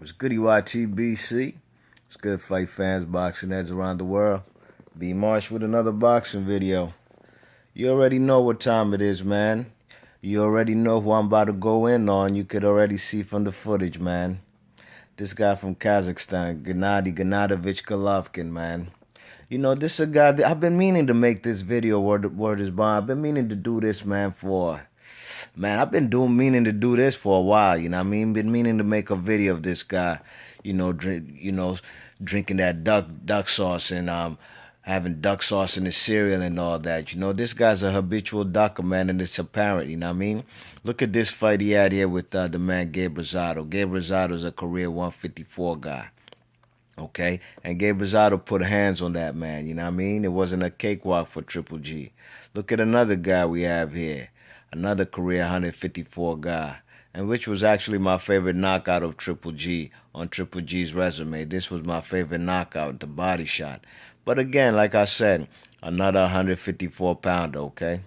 It's goody YTBC. It's good fight fans, boxing heads around the world. B Marsh with another boxing video. You already know what time it is, man. You already know who I'm about to go in on. You could already see from the footage, man. This guy from Kazakhstan, Gennady Golovkin, man. You know, this is a guy that I've been meaning to make this video, word is bond. I've been meaning to do this, man, I've been meaning to do this for a while, you know what I mean? Been meaning to make a video of this guy, drinking that duck sauce and having duck sauce in his cereal and all that. You know, this guy's a habitual ducker, man, and it's apparent, you know what I mean? Look at this fight he had here with the man Gabe Rosado. Gabe Rosado's a career 154 guy. Okay, and Gabe Rosado put hands on that man, you know what I mean? It wasn't a cakewalk for Triple G. Look at another guy we have here, another career 154 guy, and which was actually my favorite knockout of Triple G on Triple G's resume. This was my favorite knockout, the body shot. But again, like I said, another 154 pounder, okay?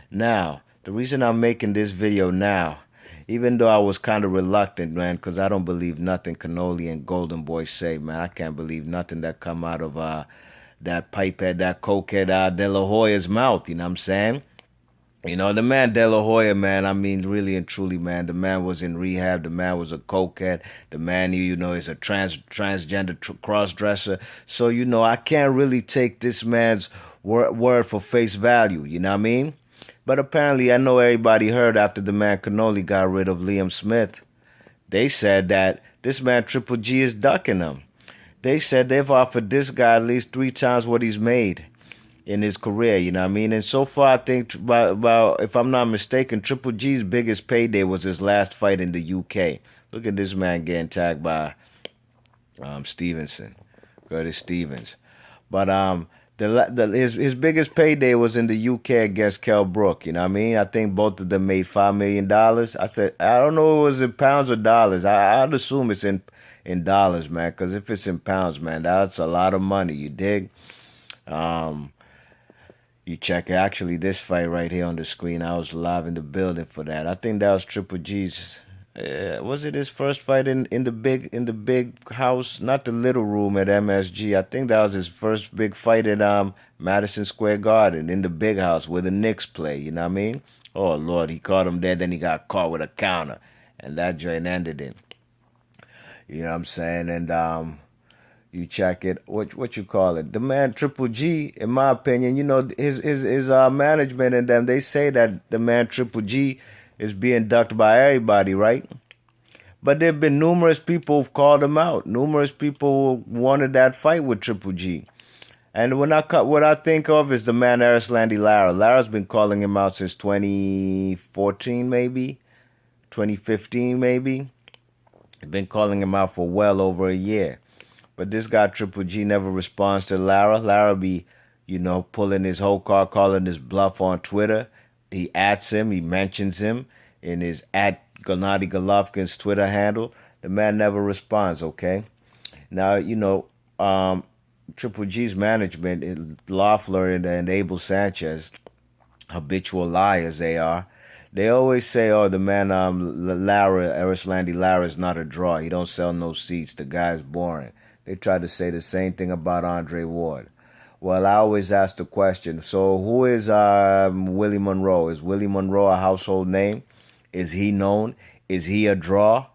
Now, the reason I'm making this video now, even though I was kind of reluctant, man, because I don't believe nothing Cannoli and Golden Boy say, man. I can't believe nothing that come out of that pipehead, that cokehead De La Hoya's mouth, you know what I'm saying? You know, the man De La Hoya, man, I mean, really and truly, man, the man was in rehab. The man was a cokehead. The man, you know, is a transgender cross-dresser. So, you know, I can't really take this man's word for face value, you know what I mean? But apparently, I know everybody heard after the man Cannoli got rid of Liam Smith. They said that this man Triple G is ducking him. They said they've offered this guy at least 3 times what he's made in his career, you know what I mean? And so far, I think, about if I'm not mistaken, Triple G's biggest payday was his last fight in the UK. Look at this man getting tagged by Curtis Stevens. But his biggest payday was in the UK against Kell Brook. You know what I mean? I think both of them made $5 million. I said, I don't know if it was in pounds or dollars. I'd assume it's in dollars, man, because if it's in pounds, man, that's a lot of money. You dig? You check actually this fight right here on the screen. I was live in the building for that. I think that was Triple G's. Was it his first fight in the big house, not the little room at MSG? I think that was his first big fight at Madison Square Garden in the big house where the Knicks play. You know what I mean? Oh Lord, he caught him there, then he got caught with a counter, and that joint ended it. You know what I'm saying? And you check it. What you call it? The man Triple G, in my opinion, you know, his management and them, they say that the man Triple G is being ducked by everybody, right? But there have been numerous people who've called him out. Numerous people who wanted that fight with Triple G. And what I think of is the man Landy Lara. Lara's been calling him out since 2014, maybe 2015, maybe. He's been calling him out for well over a year. But this guy Triple G never responds to Lara. Lara be, you know, pulling his whole car, calling his bluff on Twitter. He ats him, he mentions him in his Gennady Golovkin's Twitter handle. The man never responds, okay? Now, you know, Triple G's management, Loeffler and Abel Sanchez, habitual liars they are. They always say, oh, the man Landy Lara is not a draw. He don't sell no seats. The guy's boring. They tried to say the same thing about Andre Ward. Well, I always ask the question, so who is Willie Monroe? Is Willie Monroe a household name? Is he known? Is he a draw?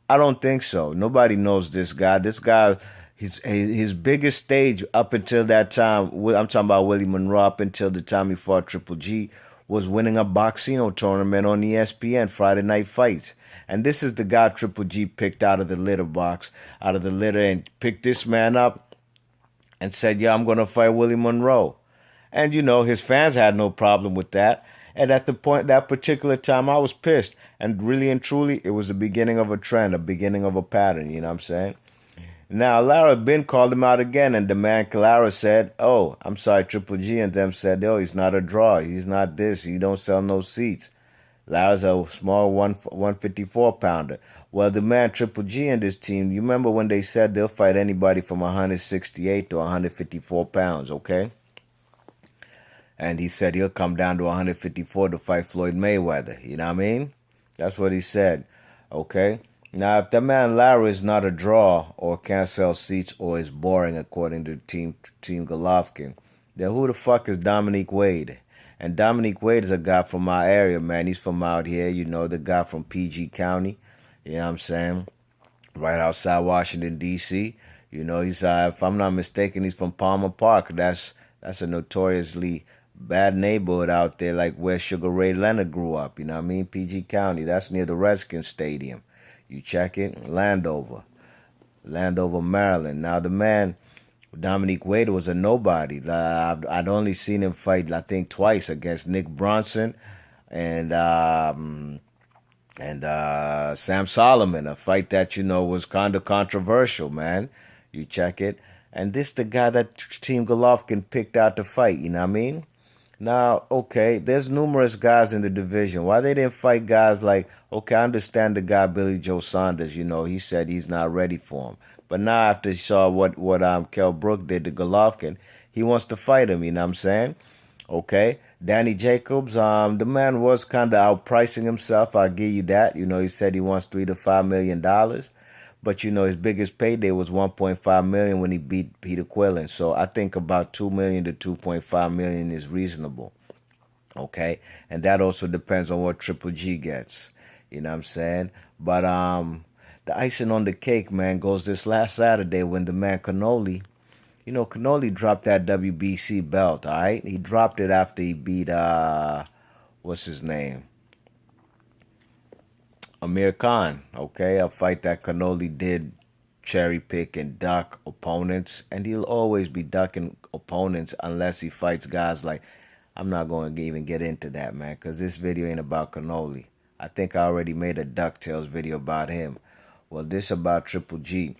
I don't think so. Nobody knows this guy. This guy, his biggest stage up until that time, I'm talking about Willie Monroe, up until the time he fought Triple G, was winning a Boxino tournament on ESPN, Friday Night Fights. And this is the guy Triple G picked out of the litter, and picked this man up and said, yeah, I'm going to fight Willie Monroe. And, you know, his fans had no problem with that. And at that particular time, I was pissed. And really and truly, it was the beginning of a trend, a beginning of a pattern, you know what I'm saying? Now, Lara Ben called him out again, and the man Lara said, oh, I'm sorry, Triple G and them said, oh, he's not a draw. He's not this. He don't sell no seats. Lara's a small 154-pounder. Well, the man Triple G and his team, you remember when they said they'll fight anybody from 168 to 154 pounds, okay? And he said he'll come down to 154 to fight Floyd Mayweather. You know what I mean? That's what he said, okay? Now, if the man Larry is not a draw or can't sell seats or is boring, according to Team Golovkin, then who the fuck is Dominique Wade? And Dominique Wade is a guy from my area, man. He's from out here, the guy from PG County. You know what I'm saying? Right outside Washington D.C. He's if I'm not mistaken, he's from Palmer Park. That's a notoriously bad neighborhood out there, like where Sugar Ray Leonard grew up. You know what I mean? PG County. That's near the Redskins Stadium. You check it, Landover, Maryland. Now the man, Dominique Wade, was a nobody. I'd only seen him fight, I think, twice against Nick Bronson and Sam Solomon, a fight that was kind of controversial, man. You check it, and this the guy that Team Golovkin picked out to fight. You know what I mean? Now, okay, there's numerous guys in the division. Why they didn't fight guys like, okay, I understand the guy Billy Joe Saunders, he said he's not ready for him. But now after he saw what Kell Brook did to Golovkin, he wants to fight him, you know what I'm saying? Okay. Danny Jacobs, the man was kind of outpricing himself. I'll give you that. He said he wants $3 to $5 million. But his biggest payday was 1.5 million when he beat Peter Quillen. So I think about 2 million to 2.5 million is reasonable. Okay? And that also depends on what Triple G gets. You know what I'm saying? But the icing on the cake, man, goes this last Saturday when the man Cannoli, Cannoli dropped that WBC belt, all right? He dropped it after he beat what's his name? Amir Khan, okay? A fight that Cannoli did cherry pick and duck opponents, and he'll always be ducking opponents unless he fights guys like, I'm not going to even get into that, man, because this video ain't about Cannoli. I think I already made a DuckTales video about him. Well, this about Triple G.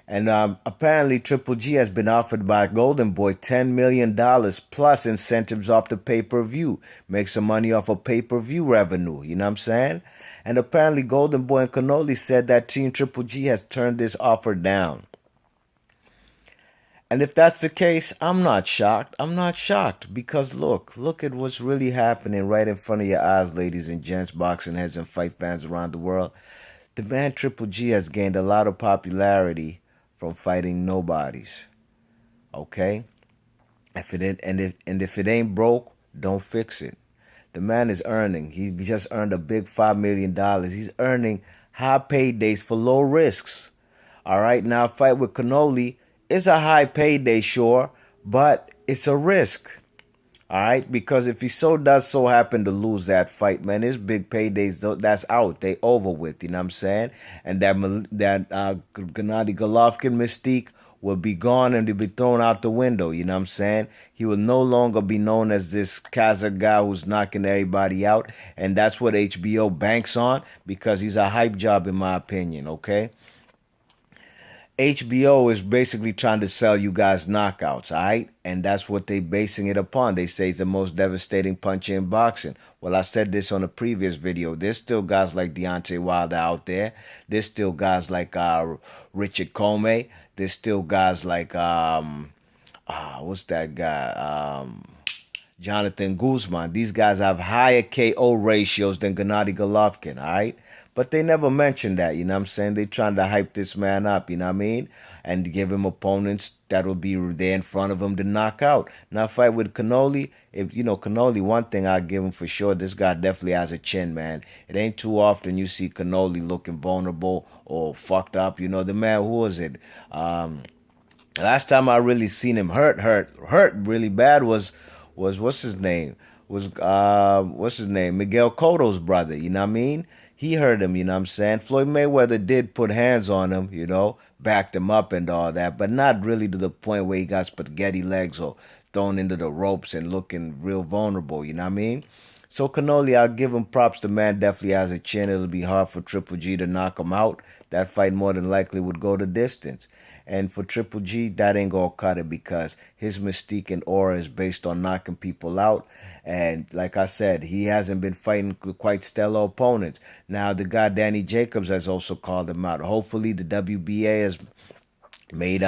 And apparently Triple G has been offered by Golden Boy $10 million plus incentives off the pay-per-view. Make some money off of pay-per-view revenue, you know what I'm saying? And apparently Golden Boy and Cannoli said that Team Triple G has turned this offer down. And if that's the case, I'm not shocked. I'm not shocked because look at what's really happening right in front of your eyes, ladies and gents, boxing heads and fight fans around the world. The man Triple G has gained a lot of popularity from fighting nobodies. Okay? If it ain't broke, don't fix it. The man is earning. He just earned a big $5 million. He's earning high paydays for low risks. All right, now a fight with Cannoli is a high payday, sure, but it's a risk. All right, because if he does happen to lose that fight, man, his big paydays, that's out. They over with, you know what I'm saying? And that Gennady Golovkin mystique will be gone and he'll be thrown out the window, you know what I'm saying? He will no longer be known as this Kazakh guy who's knocking everybody out, and that's what HBO banks on because he's a hype job in my opinion, okay? HBO is basically trying to sell you guys knockouts, all right? And that's what they basing it upon. They say it's the most devastating punch in boxing. Well, I said this on a previous video. There's still guys like Deontay Wilder out there. There's still guys like Richard Comey. There's still guys like what's that guy? Jonathan Guzman. These guys have higher KO ratios than Gennady Golovkin, all right? But they never mention that, you know what I'm saying? They trying to hype this man up, you know what I mean? And give him opponents that will be there in front of him to knock out. Now, fight with Cannoli, Cannoli, one thing I give him for sure, this guy definitely has a chin, man. It ain't too often you see Cannoli looking vulnerable or fucked up. The man, who was it? Last time I really seen him hurt really bad was what's his name? What's his name? Miguel Cotto's brother, you know what I mean? He hurt him, you know what I'm saying? Floyd Mayweather did put hands on him, backed him up and all that, but not really to the point where he got spaghetti legs or thrown into the ropes and looking real vulnerable, you know what I mean? So Cannoli, I'll give him props. The man definitely has a chin. It'll be hard for Triple G to knock him out. That fight more than likely would go the distance. And for Triple G, that ain't gonna cut it because his mystique and aura is based on knocking people out. And like I said, he hasn't been fighting quite stellar opponents. Now the guy Danny Jacobs has also called him out. Hopefully the WBA has made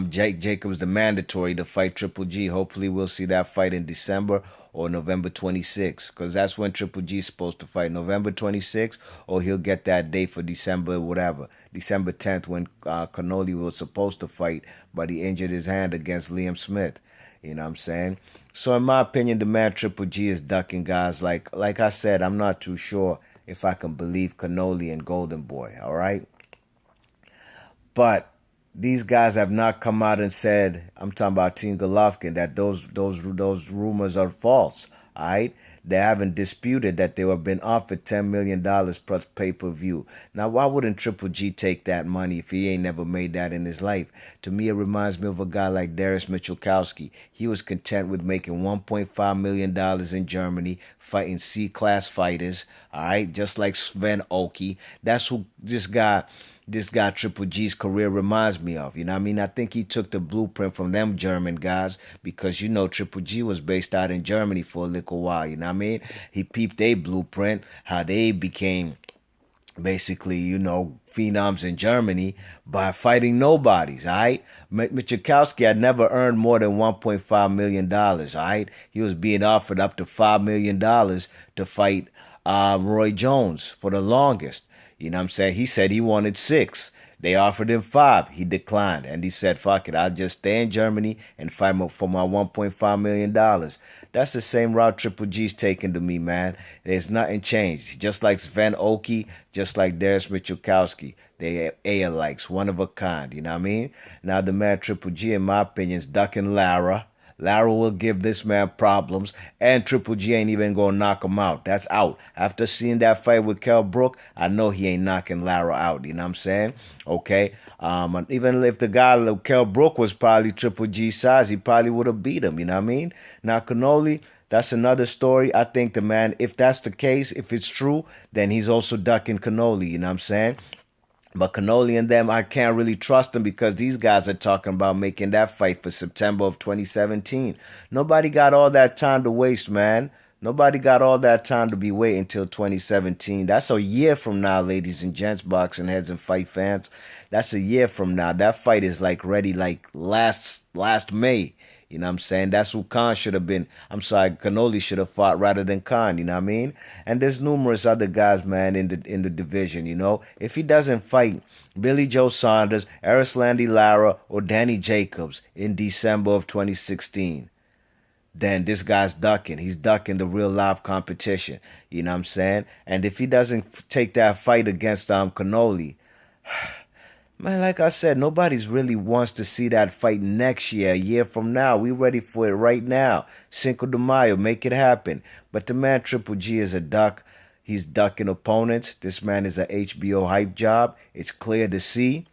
Jake Jacobs the mandatory to fight Triple G. Hopefully, we'll see that fight in December or November 26th, because that's when Triple G is supposed to fight. November 26th, or he'll get that date for December, whatever. December 10th, when Cannoli was supposed to fight, but he injured his hand against Liam Smith. You know what I'm saying? So, in my opinion, the man Triple G is ducking guys. Like I said, I'm not too sure if I can believe Cannoli and Golden Boy, all right? But these guys have not come out and said, I'm talking about Team Golovkin, that those rumors are false. All right, they haven't disputed that they were been offered $10 million plus pay-per-view. Now, why wouldn't Triple G take that money if he ain't never made that in his life? To me, it reminds me of a guy like Darius Michalkowski. He was content with making $1.5 million in Germany, fighting C-class fighters. All right, just like Sven Oki. That's who this guy Triple G's career reminds me of. You know what I mean? I think he took the blueprint from them German guys, because you know Triple G was based out in Germany for a little while. You know what I mean? He peeped their blueprint, how they became basically, phenoms in Germany by fighting nobodies, all right? Michikowski had never earned more than $1.5 million, all right? He was being offered up to $5 million to fight Roy Jones for the longest. You know what I'm saying? He said he wanted six. They offered him five. He declined. And he said, fuck it, I'll just stay in Germany and fight for my $1.5 million. That's the same route Triple G's taking to me, man. There's nothing changed. Just like Sven Oki, just like Darius Michalkowski. They A-alikes, one of a kind. You know what I mean? Now, the man Triple G, in my opinion, is ducking Lara. Lara will give this man problems, and Triple G ain't even gonna knock him out. That's out. After seeing that fight with Kell Brook, I know he ain't knocking Lara out. You know what I'm saying? Okay. And even if the guy like Kell Brook was probably Triple G size, he probably would have beat him. You know what I mean? Now Cannoli, that's another story. I think the man, if that's the case, if it's true, then he's also ducking Cannoli. You know what I'm saying? But Cannoli and them, I can't really trust them, because these guys are talking about making that fight for September of 2017. Nobody got all that time to waste, man. Nobody got all that time to be waiting until 2017. That's a year from now, ladies and gents, boxing heads and fight fans. That's a year from now. That fight is like ready like last May. You know what I'm saying? That's who Khan should have been. I'm sorry, Cannoli should have fought rather than Khan, you know what I mean? And there's numerous other guys, man, in the division, you know? If he doesn't fight Billy Joe Saunders, Arislandi Lara, or Danny Jacobs in December of 2016, then this guy's ducking. He's ducking the real live competition. You know what I'm saying? And if he doesn't take that fight against Cannoli, man, like I said, nobody's really wants to see that fight next year, a year from now. We ready for it right now. Cinco de Mayo, make it happen. But the man Triple G is a duck. He's ducking opponents. This man is a HBO hype job. It's clear to see.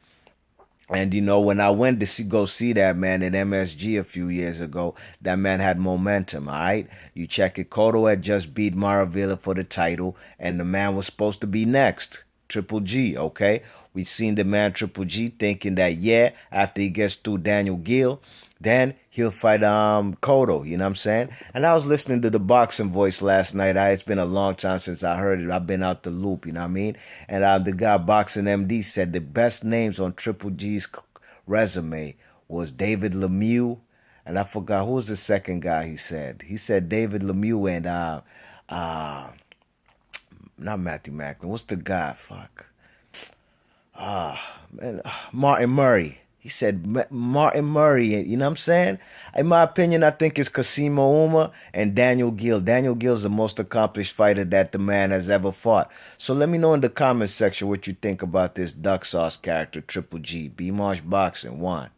And, when I went to go see that man at MSG a few years ago, that man had momentum, all right? You check it, Cotto had just beat Maravilla for the title, and the man was supposed to be next. Triple G, okay? We seen the man Triple G thinking that, yeah, after he gets through Daniel Gill, then he'll fight Cotto, you know what I'm saying? And I was listening to the boxing voice last night. It's been a long time since I heard it. I've been out the loop, you know what I mean? And the guy Boxing MD said the best names on Triple G's resume was David Lemieux, and I forgot who was the second guy he said. He said David Lemieux and not Matthew Macklin. What's the guy? Fuck. Martin Murray. He said Martin Murray, you know what I'm saying? In my opinion, I think it's Kasimo Uma and Daniel Gill. Daniel Gill's the most accomplished fighter that the man has ever fought. So let me know in the comments section what you think about this duck sauce character, Triple G. B-Marsh Boxing, 1.